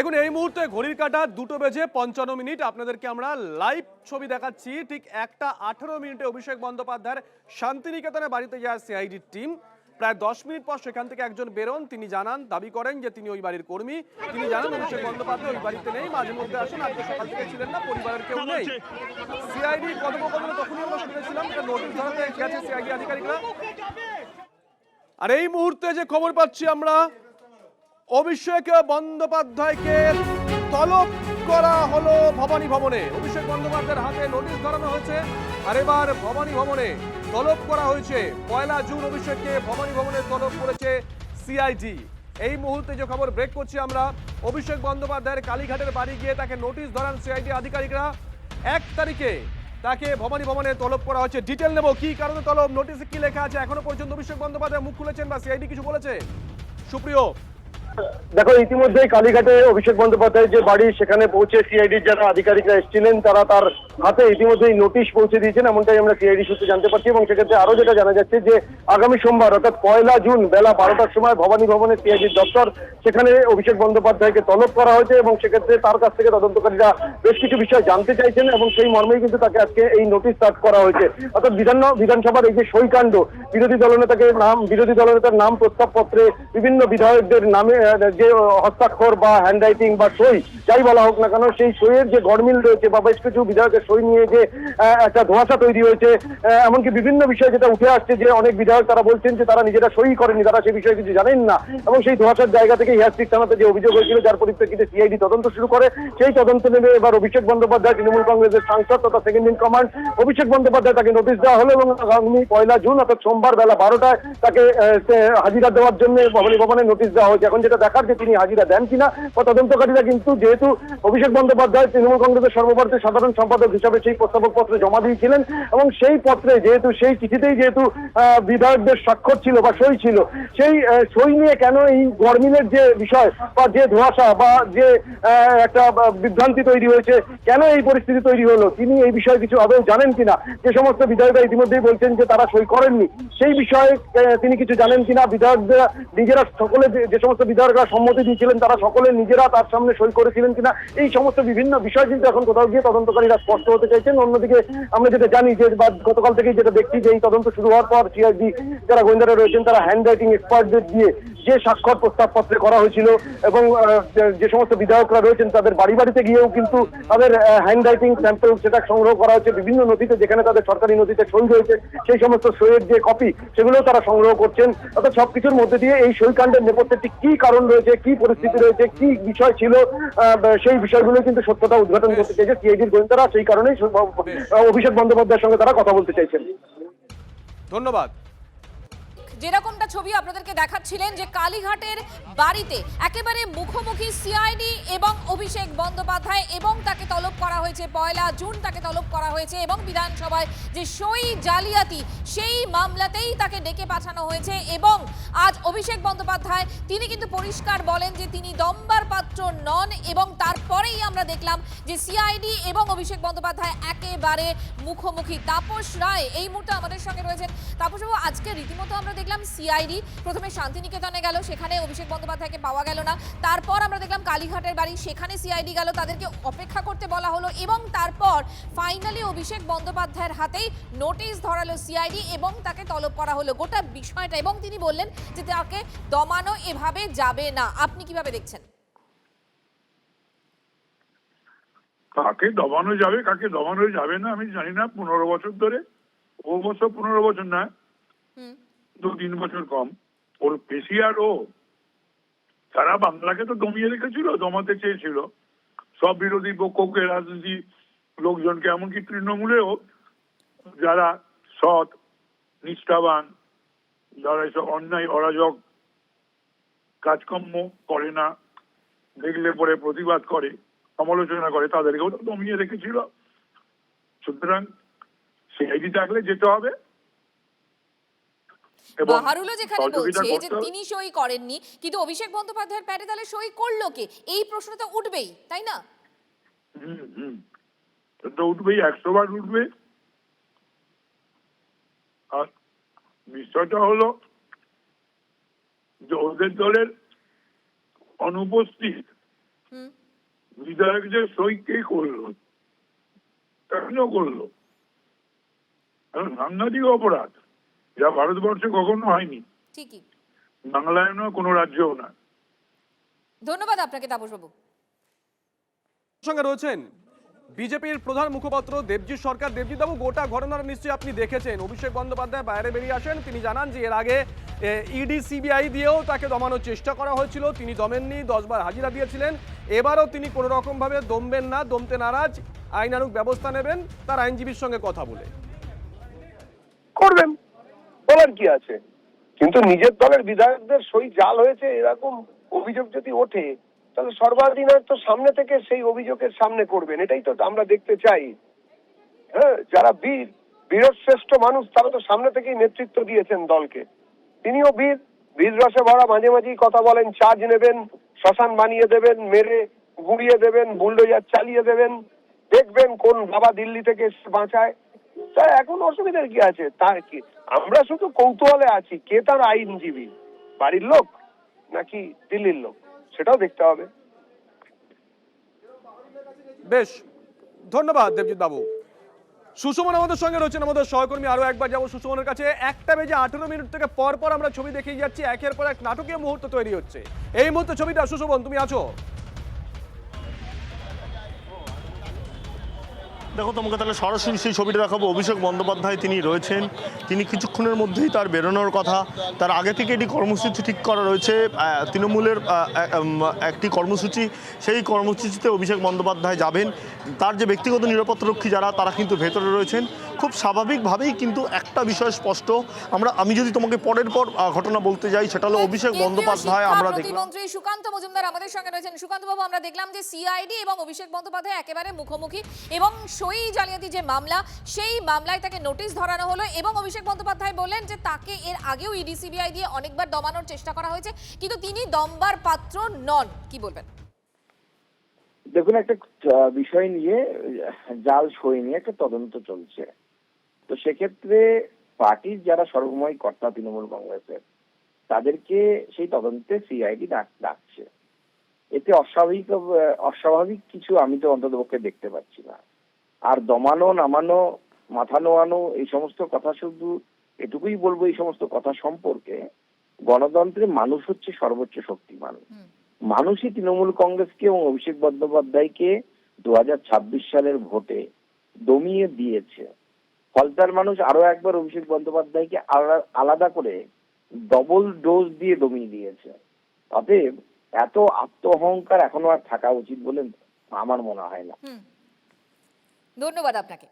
দেখুন এই মুহূর্তে ঘড়ির কাঁটা 2:55 আপনাদেরকে আমরা লাইভ ছবি দেখাচ্ছি। ঠিক 1:18 অভিষেক বন্দ্যোপাধ্যায়ের শান্তিনিকেতনে বাড়িতে যায় সিআইডির টিম। প্রায় 10 মিনিট পর সেখান থেকে একজন বেরোন, তিনি জানান, দাবি করেন যে তিনি ওই বাড়ির কর্মী। তিনি জানান অভিষেক বন্দ্যোপাধ্যায় ওই বাড়িতে নেই, মাঝে মধ্যে আসেন, আজকে সকাল থেকে ছিলেন না, পরিবারের কেউ নেই। সিআইডি কথোপকথনে তখনই আমরা শুনেছিলাম নোটিশ ধরাতে গেছে সিআইডি আধিকারিকরা। আর এই মুহূর্তে যে খবর পাচ্ছি আমরা, অভিষেক বন্দ্যোপাধ্যায়কে তলব করা হলো ভবানী ভবনে। অভিষেক বন্দ্যোপাধ্যায়ের হাতে নোটিশ ধরানো হয়েছে আর এবার ভবানী ভবনে তলব করা হয়েছে। 1 জুন অভিষেককে ভবানী ভবনে তলব করেছে সিআইডি। এই মুহূর্তে যে খবর ব্রেক করছি আমরা, অভিষেক বন্দ্যোপাধ্যায়ের কালীঘাটের বাড়ি গিয়ে তাকে নোটিশ ধরান সিআইডি আধিকারিকরা। 1 তারিখে তাকে ভবানী ভবনে তলব করা হচ্ছে। ডিটেল নেব, কি কারণে তলব, নোটিশে কি লেখা আছে, এখনো পর্যন্ত অভিষেক বন্দ্যোপাধ্যায় মুখ খুলেছেন বা সিআইডি কিছু বলেছে? সুপ্রিয়, দেখো, ইতিমধ্যেই কালীঘাটে অভিষেক বন্দ্যোপাধ্যায়ের যে বাড়ি, সেখানে পৌঁছে সিআইডির যারা আধিকারিকরা এসেছিলেন তারা তার হাতে ইতিমধ্যেই নোটিশ পৌঁছে দিয়েছেন, এমনটাই আমরা সিআইডি সূত্রে জানতে পারছি। এবং সেক্ষেত্রে আরো যেটা জানা যাচ্ছে যে আগামী সোমবার অর্থাৎ 1 জুন বেলা 12টার সময় ভবানী ভবনে সিআইডির দপ্তর, সেখানে অভিষেক বন্দ্যোপাধ্যায়কে তলব করা হয়েছে এবং সেক্ষেত্রে তার কাছ থেকে তদন্তকারীরা বেশ কিছু বিষয় জানতে চাইছেন এবং সেই মর্মেই কিন্তু তাকে আজকে এই নোটিশ সার্ভ করা হয়েছে। অর্থাৎ বিধানসভার এই যে সইকাণ্ড, বিরোধী দলনেতার নাম প্রস্তাবপত্রে বিভিন্ন বিধায়কদের নামে যে হস্তাক্ষর বা হ্যান্ডরাইটিং বা সই যাই বলা হোক না কেন, সেই সইয়ের যে গড়মিল রয়েছে বা বেশ কিছু বিধায়কের সই নিয়ে যে একটা ধোঁয়াশা তৈরি হয়েছে, এমনকি বিভিন্ন বিষয় যেটা উঠে আসছে যে অনেক বিধায়ক তারা বলছেন যে তারা নিজেরা সই করেনি, তারা সেই বিষয়ে কিছু জানেন না। এবং সেই ধোঁয়াশার জায়গা থেকে হিয়ারস্ট্রিক থানাতে যে অভিযোগ হয়েছিল, যার পরিপ্রেক্ষিতে সিআইডি তদন্ত শুরু করে, সেই তদন্ত নেবে এবার অভিষেক বন্দ্যোপাধ্যায়, তৃণমূল কংগ্রেসের সাংসদ তথা second in command Abhishek Bandyopadhyay, তাকে নোটিশ দেওয়া হলো এবং আগামী 1 জুন অর্থাৎ সোমবার বেলা 12টায় তাকে হাজিরা দেওয়ার জন্য ভবানী ভবনে নোটিশ দেওয়া হয়েছে। এখন যেটা দেখার যে তিনি হাজিরা দেন কিনা, বা তদন্তকারীরা কিন্তু যেহেতু অভিষেক বন্দ্যোপাধ্যায় তৃণমূল কংগ্রেসের সর্বভারতীয় সাধারণ সম্পাদক হিসাবে সেই প্রস্তাবক পত্র জমা দিয়েছিলেন এবং সেই পত্রে যেহেতু সেই চিঠিতেই যেহেতু বিধায়কদের স্বাক্ষর ছিল বা সই ছিল, সেই সই নিয়ে কেন এই গড়মিলের যে বিষয় বা যে ধোঁয়াশা বা যে একটা বিভ্রান্তি তৈরি হয়েছে, কেন এই পরিস্থিতি তৈরি হলো, তিনি এই বিষয়ে কিছু আদৌ জানেন কিনা। যে সমস্ত বিধায়করা ইতিমধ্যেই বলছেন যে তারা সই করেননি, সেই বিষয়ে তিনি কিছু জানেন কিনা। বিধায়করা নিজেরা সকলে, যে সমস্ত বিধায়করা সম্মতি দিয়েছিলেন তারা সকলে নিজেরা তার সামনে সই করেছিলেন কিনা, এই সমস্ত বিভিন্ন বিষয় কিন্তু এখন কোথাও গিয়ে তদন্তকারীরা স্পষ্ট হতে চাইছেন। অন্যদিকে আমরা যেটা জানি যে গতকাল থেকেই যেটা দেখছি যে এই তদন্ত শুরু হওয়ার পর সিআইডি যারা গোয়েন্দারা রয়েছেন তারা হ্যান্ডরাইটিং এক্সপার্টদের দিয়ে যে স্বাক্ষর প্রস্তাবপত্রে করা হয়েছিল এবং যে সমস্ত বিধায়করা রয়েছেন তাদের বাড়ি বাড়িতে গিয়েও কিন্তু তাদের হ্যান্ডরাইটিং স্যাম্পল সেটা সংগ্রহ করা হচ্ছে। বিভিন্ন নথিতে যেখানে তাদের সরকারি নথিতে সই রয়েছে, সেই সমস্ত সইয়ের যে কপি সেগুলোও তারা সংগ্রহ করছেন। অর্থাৎ সবকিছুর মধ্যে দিয়ে এই সইকাণ্ডের নেপথ্যে ঠিক কি কারণ রয়েছে, কি পরিস্থিতি রয়েছে, কি বিষয় ছিল, সেই বিষয়গুলো কিন্তু সত্যতা উদ্ঘাটন করতে চাইছে সিআইডির গোয়েন্দারা। সেই কারণেই অভিষেক বন্দ্যোপাধ্যায়ের সঙ্গে তারা কথা বলতে চাইছেন। ধন্যবাদ। যেরকমটা ছবি আপনাদেরকে দেখাচ্ছিলেন যে কালীঘাটের বাড়িতে একেবারে মুখোমুখি সিআইডি এবং অভিষেক বন্দ্যোপাধ্যায়, এবং তাকে তলব করা হয়েছে 1 জুন, তাকে তলব করা হয়েছে এবং বিধানসভায় যে সই জালিয়াতি সেই মামলাতেই তাকে ডেকে পাঠানো হয়েছে। এবং আজ অভিষেক বন্দ্যোপাধ্যায় তিনি কিন্তু পরিষ্কার বলেন যে তিনি দম্বার পাত্র নন, এবং তারপরেই আমরা দেখলাম যে সিআইডি এবং অভিষেক বন্দ্যোপাধ্যায় একেবারে মুখোমুখি। তাপস রায় এই মুহূর্তে আমাদের সঙ্গে রয়েছেন। তাপসবাবু, আজকে রীতিমতো আমরা দেখলাম সিআইডি প্রথমে শান্তিনিকেতনে গেল, সেখানে অভিষেক বন্দ্যোপাধ্যায়কে পাওয়া গেল না। তারপর আমরা দেখলাম কালীঘাটের বাড়ি, সেখানে সিআইডি গেল, তাদেরকে অপেক্ষা করতে বলা হলো এবং তারপর ফাইনালি অভিষেক বন্দ্যোপাধ্যায়ের হাতেই নোটিশ ধরালো সিআইডি এবং তাকে তলব করা হলো। গোটা বিষয়টা, এবং তিনি বললেন যে তাকে দমানো এভাবে যাবে না। আপনি কিভাবে দেখছেন? কাকে দমানো যাবে, কাকে দমানো যাবে না আমি জানি না। 15 বছর ধরে, অবশ্য 15 বছর না, 2-3 বছর কম, ওর বেশি। আর ও সারা বাংলাকে তো দমিয়ে রেখেছিল, দমাতে চেয়েছিল সব বিরোধী পক্ষকে, রাজনীতি লোকজনকে, এমনকি তৃণমূলেও যারা সৎ নিষ্ঠাবান, যারা এসব অন্যায় অরাজক কাজকর্ম করে না, দেখলে পরে প্রতিবাদ করে, সমালোচনা করে, তাদেরকেও তো দমিয়ে রেখেছিল। সুতরাং সিআইডি থাকলে যেতে হবে। বাহারুলও যেখানে বলছে যে তিনি সই করেননি, কিন্তু অভিষেক বন্দ্যোপাধ্যায়ের প্যাডে তাহলে সই করলো কে, এই প্রশ্ন তো উঠবেই, তাই না? তো উঠবেই, 100 বার উঠবে। আর বিষয়টা হলো যে ওদের দলের অনুপস্থিত হুম। বিধায়কদের সই কে করলো, কেন করলো? সাংঘাতিক অপরাধ, যা ভারতবর্ষে কখনো হয়নি, ঠিকই। বাংলায় না, কোনো রাজ্যেও না। ধন্যবাদ আপনাকে তাপসবাবু। সঙ্গে রয়েছেন বিজেপির প্রধান মুখপাত্র দেবজিৎ সরকার। দেবজিৎ বাবু, গোটা ঘটনাটা নিশ্চয়ই আপনি দেখেছেন। অভিষেক বন্দ্যোপাধ্যায় বাইরে বেরিয়ে আসেন, তিনি জানান যে এর আগে ইডি সিবিআই দিয়েও তাকে দমানোর চেষ্টা করা হয়েছিল, তিনি দমেননি, 10 বার হাজিরা দিয়েছিলেন। এবারও তিনি কোনো রকম ভাবে দমবেন না, দমতে নারাজ, আইনানুগ ব্যবস্থা নেবেন তার আইনজীবীর সঙ্গে কথা বলে। করবেন, বলার কি আছে? কিন্তু নিজের দলের বিধায়কদের সই জাল হয়েছে এরকম অভিযোগ যদি ওঠে, তাহলে সর্বাধিনায়ক তো সামনে থেকে সেই অভিযোগের সামনে করবেন, এটাই তো আমরা দেখতে চাই। হ্যাঁ, যারা বীরশ্রেষ্ঠ মানুষ তারা তো সামনে থেকেই নেতৃত্ব দিয়েছেন দলকে। তিনিও বীর রসে ভরা, মাঝে মাঝেই কথা বলেন, চার্জ নেবেন, শ্মশান বানিয়ে দেবেন, মেরে গুড়িয়ে দেবেন, বুলডোজার চালিয়ে দেবেন, দেখবেন কোন বাবা দিল্লি থেকে এসে বাঁচায়। তা এখন অসুবিধার কি আছে? তার কি, আমরা শুধু কৌতূহলে আছি কে তার আইনজীবী, বাড়ির লোক নাকি দিল্লির লোক, সেটাও দেখতে হবে। বেশ, ধন্যবাদ দেবজিৎ বাবু। সুষমন আমাদের সঙ্গে রয়েছেন, আমাদের সহকর্মী। আরো একবার যাবো সুষমনের কাছে। 1:18 থেকে পর পর আমরা ছবি দেখেই যাচ্ছি, একের পর এক নাটকীয় মুহূর্ত তৈরি হচ্ছে। এই মুহূর্তে ছবিটা, সুষমন তুমি আছো? দেখো, তোমাকে তাহলে সরাসরি সেই ছবিটা দেখাবো। অভিষেক বন্দ্যোপাধ্যায় তিনি রয়েছেন, তিনি কিছুক্ষণের মধ্যেই তার বেরোনোর কথা। তার আগে থেকে এটি কর্মসূচি ঠিক করা রয়েছে, তৃণমূলের একটি কর্মসূচি। সেই কর্মসূচিতে অভিষেক বন্দ্যোপাধ্যায় যাবেন। তার যে ব্যক্তিগত নিরাপত্তারক্ষী যারা, তারা কিন্তু ভেতরে রয়েছেন। খুব স্বাভাবিকভাবেই কিন্তু একটা বিষয় স্পষ্ট, আমি যদি তোমাকে পরের পর ঘটনা বলতে যাই, সেটা হলো অভিষেক বন্দ্যোপাধ্যায় আমরা দেখলাম। প্রতিমন্ত্রী সুকান্ত মজুমদার আমাদের সঙ্গে রয়েছেন। সুকান্ত বাবু, আমরা দেখলাম যে সিআইডি এবং অভিষেক বন্দ্যোপাধ্যায় একেবারে মুখোমুখি, এবং সই জালিয়াতি যে মামলা, সেই মামলায় তাকে নোটিশ ধরানো হলো, এবং অভিষেক বন্দ্যোপাধ্যায় বললেন যে তাকে এর আগেও ইডি সিবিআই দিয়ে অনেকবার দমানোর চেষ্টা করা হয়েছে, কিন্তু তিনি দমবার পাত্র নন। কি বলবেন? দেখুন, একটা বিষয় নিয়ে, জাল সই নিয়ে একটা তদন্ত চলছে। তো সেক্ষেত্রে পার্টির যারা সর্বময় কর্তা তৃণমূল কংগ্রেসের, তাদেরকে সেই তদন্তে সিআইডি ডাকছে। এতে অস্বাভাবিক কিছু আমি তো অন্ততপক্ষে দেখতে পাচ্ছি না। আর দমানো, নামানো, মাথা নোয়ানো, এই সমস্ত কথা, শুধু এটুকুই বলবো এই সমস্ত কথা সম্পর্কে, গণতন্ত্রে মানুষ হচ্ছে সর্বোচ্চ শক্তিমান। মানুষই তৃণমূল কংগ্রেসকে এবং অভিষেক বন্দ্যোপাধ্যায়কে 2026 সালের ভোটে দমিয়ে দিয়েছে। ফলতার মানুষ আরো একবার অভিষেক বন্দ্যোপাধ্যায়কে আলাদা করে ডবল ডোজ দিয়ে দমিয়ে দিয়েছে। অতএব এত আত্ম অহংকার এখনো আর থাকা উচিত বলে আমার মনে হয় না। ধন্যবাদ আপনাকে।